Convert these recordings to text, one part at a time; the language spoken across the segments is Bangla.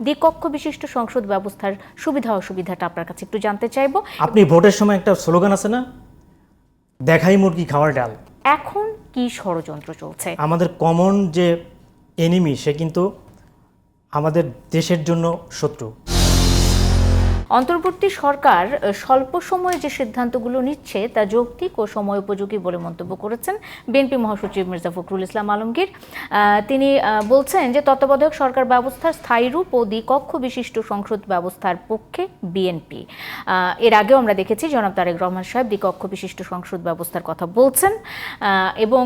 দ্বিকক্ষ বিশিষ্ট সংসদ ব্যবস্থার সুবিধা অসুবিধাটা আপনার কাছে একটু জানতে চাইবো। আপনি ভোটের সময় একটা স্লোগান আছে না, দেখাই মুরগি খাওয়ার ডাল। এখন কি ষড়যন্ত্র চলছে? আমাদের কমন যে এনিমি সে কিন্তু আমাদের দেশের জন্য শত্রু। অন্তর্বর্তী সরকার স্বল্প সময়ে যে সিদ্ধান্তগুলো নিচ্ছে তা যৌক্তিক ও সময় উপযোগী বলে মন্তব্য করেছেন বিএনপি মহাসচিব মির্জা ফখরুল ইসলাম আলমগীর। তিনি বলছেন যে তত্ত্বাবধায়ক সরকার ব্যবস্থার স্থায়ী রূপ ও দ্বিকক্ষ বিশিষ্ট সংসদ ব্যবস্থার পক্ষে বিএনপি। এর আগেও আমরা দেখেছি জনাব তারেক রহমান সাহেব দ্বিকক্ষ বিশিষ্ট সংসদ ব্যবস্থার কথা বলছেন এবং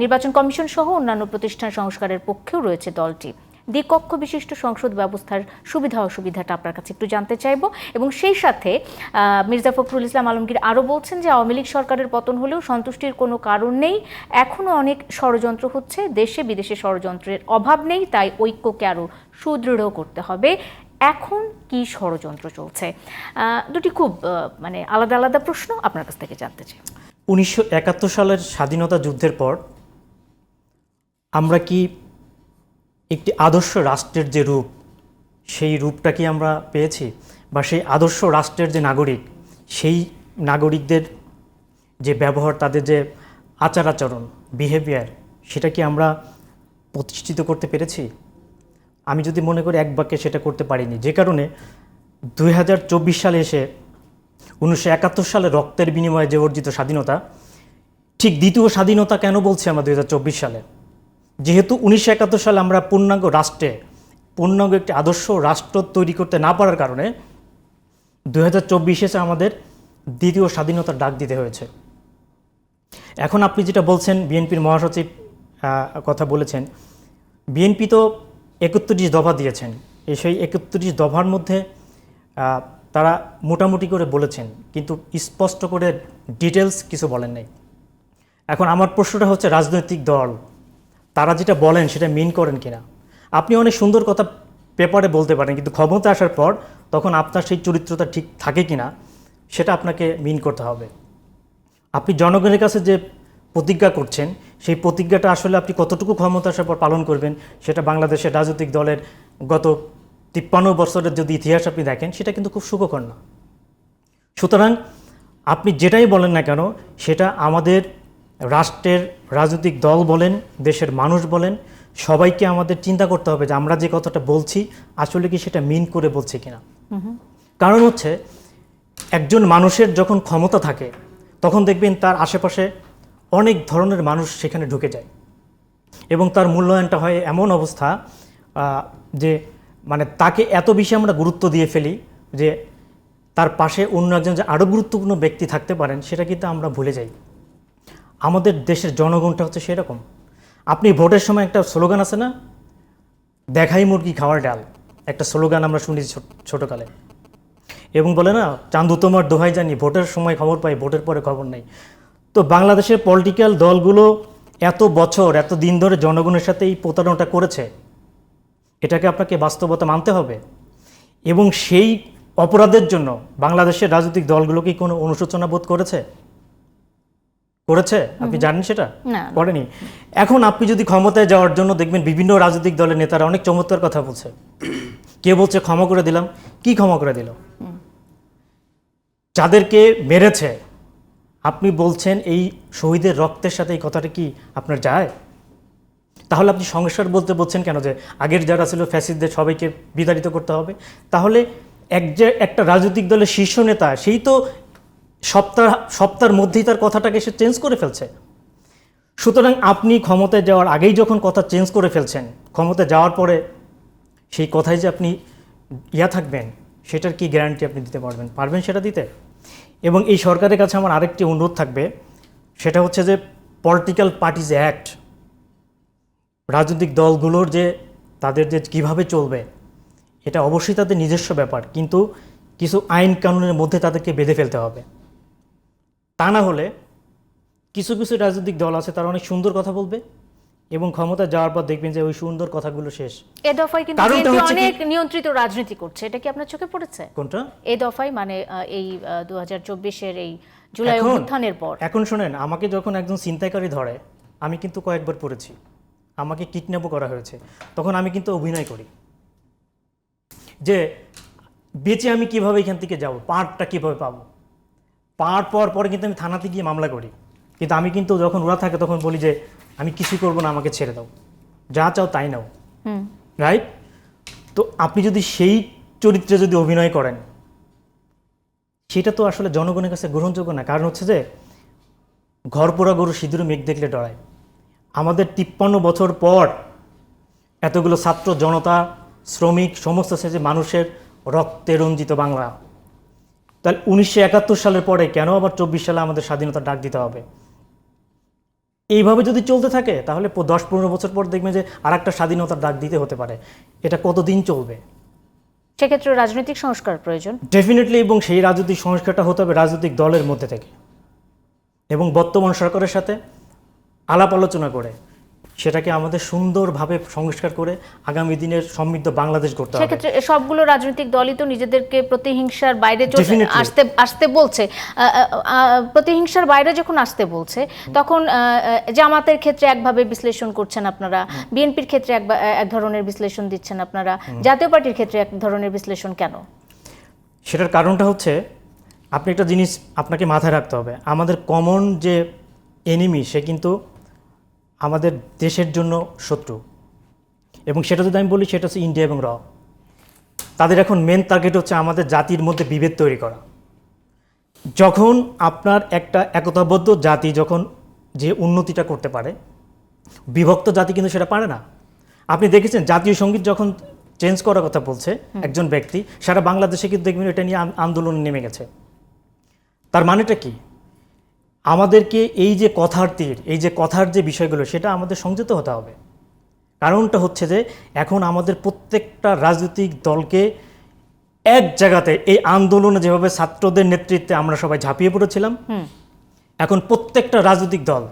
নির্বাচন কমিশন সহ অন্যান্য প্রতিষ্ঠান সংস্কারের পক্ষেও রয়েছে দলটি। দ্বিকক্ষ বিশিষ্ট সংসদ ব্যবস্থার সুবিধা অসুবিধাটা আপনার কাছে একটু জানতে চাইবো। এবং সেই সাথে মির্জা ফখরুল ইসলাম আলমগীর আরও বলছেন যে আওয়ামী লীগ সরকারের পতন হলেও সন্তুষ্টির কোনো কারণ নেই, এখনও অনেক ষড়যন্ত্র হচ্ছে, দেশে বিদেশে ষড়যন্ত্রের অভাব নেই, তাই ঐক্যকে আরও সুদৃঢ় করতে হবে। এখন কি ষড়যন্ত্র চলছে? দুটি খুব আলাদা আলাদা প্রশ্ন আপনার কাছ থেকে জানতে চাই। 1971 সালের স্বাধীনতা যুদ্ধের পর আমরা কি একটি আদর্শ রাষ্ট্রের যে রূপ, সেই রূপটা কি আমরা পেয়েছি? বা সেই আদর্শ রাষ্ট্রের যে নাগরিক, সেই নাগরিকদের যে ব্যবহার, তাদের যে আচার আচরণ, বিহেভিয়ার, সেটা কি আমরা প্রতিষ্ঠিত করতে পেরেছি? আমি যদি মনে করি এক বাক্যে সেটা করতে পারিনি, যে কারণে 2024 সালে এসে 1971 সালে রক্তের বিনিময়ে যে অর্জিত স্বাধীনতা, ঠিক দ্বিতীয় স্বাধীনতা কেন বলছি আমরা 2024 সালে? যেহেতু 1971 সালে আমরা পূর্ণাঙ্গ রাষ্ট্রে, পূর্ণাঙ্গ একটি আদর্শ রাষ্ট্র তৈরি করতে না পারার কারণে 2024 আমাদের দ্বিতীয় স্বাধীনতার ডাক দিতে হয়েছে। এখন আপনি যেটা বলছেন, বিএনপির মহাসচিব কথা বলেছেন, বিএনপি তো 31 দফা দিয়েছেন। সেই 31 দফার মধ্যে তারা মোটামুটি করে বলেছেন, কিন্তু স্পষ্ট করে ডিটেলস কিছু বলেন নাই। এখন আমার প্রশ্নটা হচ্ছে, রাজনৈতিক দল তারা যেটা বলেন সেটা মিন করেন কিনা? আপনি অনেক সুন্দর কথা পেপারে বলতে পারেন, কিন্তু ক্ষমতা আসার পর তখন আপনার সেই চরিত্রটা ঠিক থাকে কিনা সেটা আপনাকে মিন করতে হবে। আপনি জনগণের কাছে যে প্রতিজ্ঞা করছেন, সেই প্রতিজ্ঞাটা আসলে আপনি কতটুকু ক্ষমতা আসার পর পালন করবেন, সেটা বাংলাদেশের রাজনৈতিক দলের গত 53 বছরের যদি ইতিহাস আপনি দেখেন, সেটা কিন্তু খুব সুখকর না। সুতরাং আপনি যেটাই বলেন না কেন, সেটা আমাদের রাষ্ট্রের রাজনৈতিক দল বলেন, দেশের মানুষ বলেন, সবাইকে আমাদের চিন্তা করতে হবে যে আমরা যে কথাটা বলছি আসলে কি সেটা মিন করে বলছি কিনা। কারণ হচ্ছে, একজন মানুষের যখন ক্ষমতা থাকে তখন দেখবেন তার আশেপাশে অনেক ধরনের মানুষ সেখানে ঢুকে যায় এবং তার মূল্যায়নটা হয় এমন অবস্থা যে তাকে এত বেশি আমরা গুরুত্ব দিয়ে ফেলি যে তার পাশে অন্য একজন যে আরও গুরুত্বপূর্ণ ব্যক্তি থাকতে পারেন সেটা কিন্তু আমরা ভুলে যাই। আমাদের দেশের জনগণটা হচ্ছে সেরকম। আপনি ভোটের সময় একটা স্লোগান আছে না, দেখাই মুরগি খাওয়ার ডাল, একটা স্লোগান আমরা শুনি ছোটোকালে, এবং বলে না, চান্দু তোমার দোহাই জানি, ভোটের সময় খবর পাই, ভোটের পরে খবর নেই। তো বাংলাদেশের পলিটিক্যাল দলগুলো এত বছর, এত দিন ধরে জনগণের সাথে এই প্রতারণাটা করেছে, এটাকে আপনাকে বাস্তবতা মানতে হবে। এবং সেই অপরাধের জন্য বাংলাদেশের রাজনৈতিক দলগুলো কি কোনো অনুশোচনা বোধ করেছে? আপনি জানেন সেটা? করেনি। এখন আপনি যদি ক্ষমতায় যাওয়ার জন্য দেখবেন বিভিন্ন রাজনৈতিক দলের নেতারা অনেক চমৎকার কথা বলছে। কেউ বলছে ক্ষমা করে দিলাম। কি ক্ষমা করে দিল? যাদেরকে মেরেছে আপনি বলছেন এই শহীদের রক্তের সাথে এই কথাটা কি আপনার যায়? তাহলে আপনি সংস্কার বলতে বলছেন কেন, যে আগের যারা ছিল ফ্যাসিস্টদের সবাইকে বিতাড়িত করতে হবে? তাহলে একটা রাজনৈতিক দলের শীর্ষ নেতা, সেই তো সপ্তাহের মধ্যেই তার কথাটাকে সে চেঞ্জ করে ফেলছে। সুতরাং আপনি ক্ষমতায় যাওয়ার আগেই যখন কথা চেঞ্জ করে ফেলছেন, ক্ষমতায় যাওয়ার পরে সেই কথাই যে আপনি থাকবেন, সেটার কি গ্যারান্টি আপনি দিতে পারবেন সেটা দিতে? এবং এই সরকারের কাছে আমার আরেকটি অনুরোধ থাকবে, সেটা হচ্ছে যে পলিটিক্যাল পার্টিজ অ্যাক্ট, রাজনৈতিক দলগুলোর যে তাদের যে কীভাবে চলবে, এটা অবশ্যই তাদের নিজস্ব ব্যাপার, কিন্তু কিছু আইন কানুনের মধ্যে তাদেরকে বেঁধে ফেলতে হবে। তা না হলে কিছু কিছু রাজনৈতিক দল আছে, তারা অনেক সুন্দর কথা বলবে এবং ক্ষমতা যাওয়ার পর দেখবেন যে ওই সুন্দর কথাগুলো শেষ। এ দফায় কিন্তু অনেক নিয়ন্ত্রিত রাজনীতি করছে, এটা কি আপনার চোখে পড়েছে? কোনটা? এ দফায় এই 2024-এর এই জুলাই অভ্যুত্থানের পর। এখন শোনেন, আমাকে যখন একজন ছিনতাইকারী ধরে, আমি কিন্তু কয়েকবার পড়েছি, আমাকে কিডন্যাপও করা হয়েছে, তখন আমি কিন্তু অভিনয় করি। যে বেঁচে আমি কিভাবে এখান থেকে যাব, পার্টটা কিভাবে পাবো। পাওয়ার পরে কিন্তু আমি থানাতে গিয়ে মামলা করি, কিন্তু আমি কিন্তু যখন ওরা থাকে তখন বলি যে আমি কিছুই করবো না, আমাকে ছেড়ে দাও, যা চাও তাই নাও, রাইট? তো আপনি যদি সেই চরিত্রে যদি অভিনয় করেন, সেটা তো আসলে জনগণের কাছে গ্রহণযোগ্য না। কারণ হচ্ছে যে ঘর পোড়া গরু সিঁদুরে মেঘ দেখলে ডরায়। আমাদের 53 বছর পর এতগুলো ছাত্র জনতা, শ্রমিক, সমস্ত শ্রেণীর মানুষের রক্তে রঞ্জিত বাংলা, তাহলে 1971 সালের পরে কেন আবার 24 সালে আমাদের স্বাধীনতার ডাক দিতে হবে? এইভাবে যদি চলতে থাকে তাহলে 10-15 বছর পর দেখবেন যে আর একটা স্বাধীনতার ডাক দিতে হতে পারে। এটা কতদিন চলবে? সেক্ষেত্রে রাজনৈতিক সংস্কার প্রয়োজন ডেফিনেটলি, এবং সেই রাজনৈতিক সংস্কারটা হতে হবে রাজনৈতিক দলের মধ্যে থেকে, এবং বর্তমান সরকারের সাথে আলাপ আলোচনা করে সেটাকে আমাদের সুন্দরভাবে সংস্কার করে আগামী দিনের সমৃদ্ধ বাংলাদেশ গড়তে হবে। সেক্ষেত্রে সবগুলো রাজনৈতিক দলই তো নিজেদেরকে প্রতিহিংসার বাইরে Definitely. আসতে বলছে। প্রতিহিংসার বাইরে যখন আসতে বলছে তখন জামাতের ক্ষেত্রে একভাবে বিশ্লেষণ করছেন আপনারা, বিএনপির ক্ষেত্রে এক ধরনের বিশ্লেষণ দিচ্ছেন আপনারা, জাতীয় পার্টির ক্ষেত্রে এক ধরনের বিশ্লেষণ কেন? সেটার কারণটা হচ্ছে, আপনি একটা জিনিস আপনাকে মাথায় রাখতে হবে, আমাদের কমন যে এনিমি সে কিন্তু আমাদের দেশের জন্য শত্রু, এবং সেটা যদি আমি বলি সেটা হচ্ছে ইন্ডিয়া এবং র। তাদের এখন মেন টার্গেট হচ্ছে আমাদের জাতির মধ্যে বিভেদ তৈরি করা। যখন আপনার একটা একতাবদ্ধ জাতি যখন যে উন্নতিটা করতে পারে, বিভক্ত জাতি কিন্তু সেটা পারে না। আপনি দেখেছেন জাতীয় সঙ্গীত যখন চেঞ্জ করার কথা বলছে একজন ব্যক্তি, সারা বাংলাদেশে কিন্তু দেখবেন এটা নিয়ে আন্দোলনে নেমে গেছে। তার মানেটা কি? আমাদেরকে এই যে কথার তীর, এই যে কথার যে বিষয়গুলো, সেটা আমাদের সংযত হতে হবে। কারণটা হচ্ছে যে এখন আমাদের প্রত্যেকটা রাজনৈতিক দলকে এক জায়গাতে এই আন্দোলনে যেভাবে ছাত্রদের নেতৃত্বে আমরা সবাই ঝাঁপিয়ে পড়েছিলাম, এখন প্রত্যেকটা রাজনৈতিক দল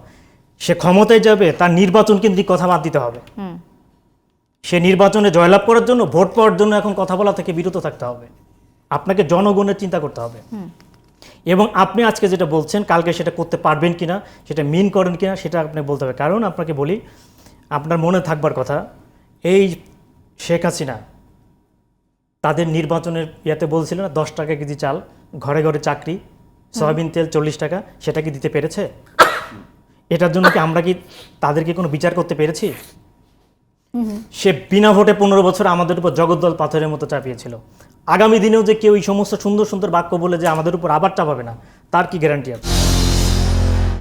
সে ক্ষমতায় যাবে তার নির্বাচন কেন্দ্রিক কথা বাদ দিতে হবে। সে নির্বাচনে জয়লাভ করার জন্য, ভোট পাওয়ার জন্য এখন কথা বলা থেকে বিরত থাকতে হবে। আপনাকে জনগণের চিন্তা করতে হবে, এবং আপনি আজকে যেটা বলছেন কালকে সেটা করতে পারবেন কিনা, সেটা মিন করেন কিনা, সেটা আপনি বলতে হবে। কারণ আপনাকে বলি, আপনার মনে থাকবার কথা, এই শেখ হাসিনা তাদের নির্বাচনের ইয়াতে বলছিল না 10 টাকা কেজি চাল, ঘরে ঘরে চাকরি, সয়াবিন তেল 40 টাকা, সেটা কি দিতে পেরেছে? এটার জন্য কি আমরা কি তাদেরকে কোনো বিচার করতে পেরেছি? সে বিনা ভোটে 15 বছর আমাদের উপর জগদ্দল পাথরের মতো চাপিয়েছিল। আগামী দিনেও যে কেউ এই সমস্ত সুন্দর সুন্দর বাক্য বলে যে আমাদের উপর আবার চাপাবে না, তার কি গ্যারান্টি আছে?